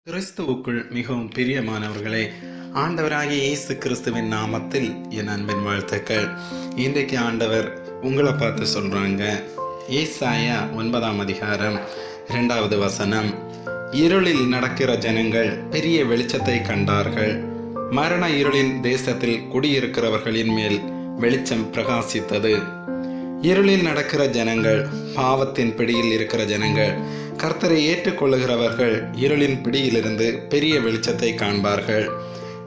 கிறிஸ்துவுக்குள் மிகவும் பிரியமானவர்களே, ஆண்டவராகிய இயேசு கிறிஸ்துவின் நாமத்தில் என் அன்பின் வாழ்த்துக்கள். இன்றைக்கு ஆண்டவர் உங்களை பார்த்து சொல்றாங்க. ஏசாயா 9ஆம் அதிகாரம் 2வது வசனம். இருளில் நடக்கிற ஜனங்கள் பெரிய வெளிச்சத்தை கண்டார்கள். மரண இருளின் தேசத்தில் குடியிருக்கிறவர்களின் மேல் வெளிச்சம் பிரகாசித்தது. இருளில் நடக்கிற ஜனங்கள், பாவத்தின் பிடியில் இருக்கிற ஜனங்கள், கர்த்தரை ஏற்றுக்கொள்ளுகிறவர்கள் இருளின் பிடியிலிருந்து பெரிய வெளிச்சத்தை காண்பார்கள்.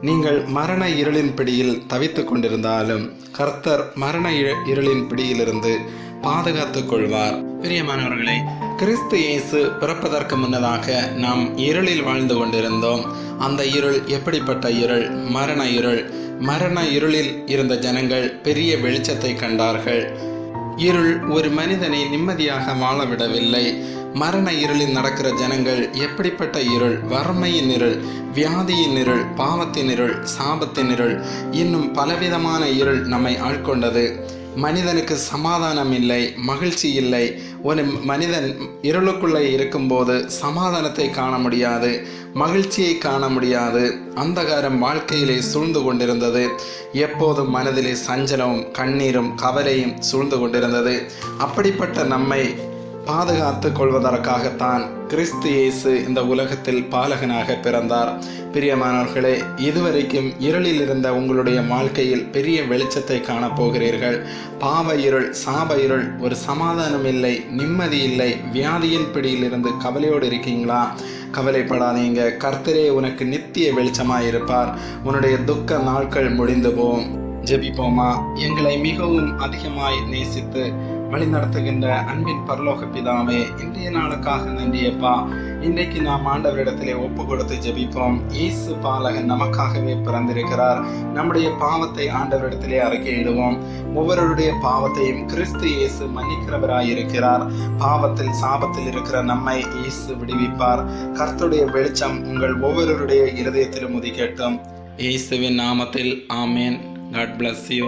நீங்கள் மரண இருளின் பிடியில் தவித்து கொண்டிருந்தாலும் கர்த்தர் மரண இருளின் பிடியிலிருந்து பாதுகாத்துக் கொள்வார். பிரியமானவர்களே, கிறிஸ்து இயேசு பிறப்பதற்கு முன்னதாக நாம் இருளில் வாழ்ந்து கொண்டிருந்தோம். அந்த இருள் எப்படிப்பட்ட இருள்? மரண இருள். மரண இருளில் இருந்த ஜனங்கள் பெரிய வெளிச்சத்தை கண்டார்கள். இருள் ஒரு மனிதனை நிம்மதியாக வாழவிடவில்லை. மரண இருளில் நடக்கிற ஜனங்கள் எப்படிப்பட்ட இருள்? வறுமையின் இருள், வியாதியின் இருள், பாவத்தின் இருள், சாபத்தின் இருள், இன்னும் பலவிதமான இருள் நம்மை ஆட்கொண்டது. மனிதனுக்கு சமாதானம் இல்லை, மகிழ்ச்சி இல்லை. ஒரு மனிதன் இருளுக்குள்ளே இருக்கும்போது சமாதானத்தை காண முடியாது, மகிழ்ச்சியை காண முடியாது. அந்தகாரம் வாழ்க்கையிலே சூழ்ந்து கொண்டிருந்தது. எப்போதும் மனதிலே சஞ்சலமும் கண்ணீரும் கவலையும் சூழ்ந்து கொண்டிருந்தது. அப்படிப்பட்ட நம்மை பாதுகாத்து கொள்வதற்காகத்தான் கிறிஸ்து இயேசு இந்த உலகத்தில் பாலகனாக பிறந்தார். பிரியமானவர்களே, இதுவரைக்கும் இருளில் இருந்த உங்களுடைய வாழ்க்கையில் பெரிய வெளிச்சத்தை காணப்போகிறீர்கள். பாவ இருள், சாப இருள், ஒரு சமாதானம் இல்லை, நிம்மதி இல்லை, வியாதியின் பிடியிலிருந்து கவலையோடு இருக்கீங்களா? கவலைப்படாதீங்க. கர்த்தரே உனக்கு நித்திய வெளிச்சமாய் இருப்பார். உன்னுடைய துக்க நாட்கள் முடிந்து போகும். ஜெபிப்போமா? எங்களை மிகவும் அதிகமாய் நேசித்து வழிநடத்துகின்ற அன்பின் பரலோக பிதாவே, இன்றைய நாளுக்காக நன்றியப்பா. இன்றைக்கு நாம் ஆண்டவரிடத்திலே ஒப்பு கொடுத்து ஜெபிப்போம். இயேசு பாலகன் நமக்காகவே பிறந்திருக்கிறார். நம்முடைய பாவத்தை ஆண்டவரிடத்திலே அறிக்கையிடுவோம். ஒவ்வொருடைய பாவத்தையும் கிறிஸ்து இயேசு மன்னிக்கிறவராயிருக்கிறார். பாவத்தில் சாபத்தில் இருக்கிற நம்மை இயேசு விடுவிப்பார். கர்த்தருடைய வெளிச்சம் உங்கள் ஒவ்வொருடைய இருதயத்திலும் உதிக்கட்டும். இயேசுவின் நாமத்தில் ஆமேன். God bless you.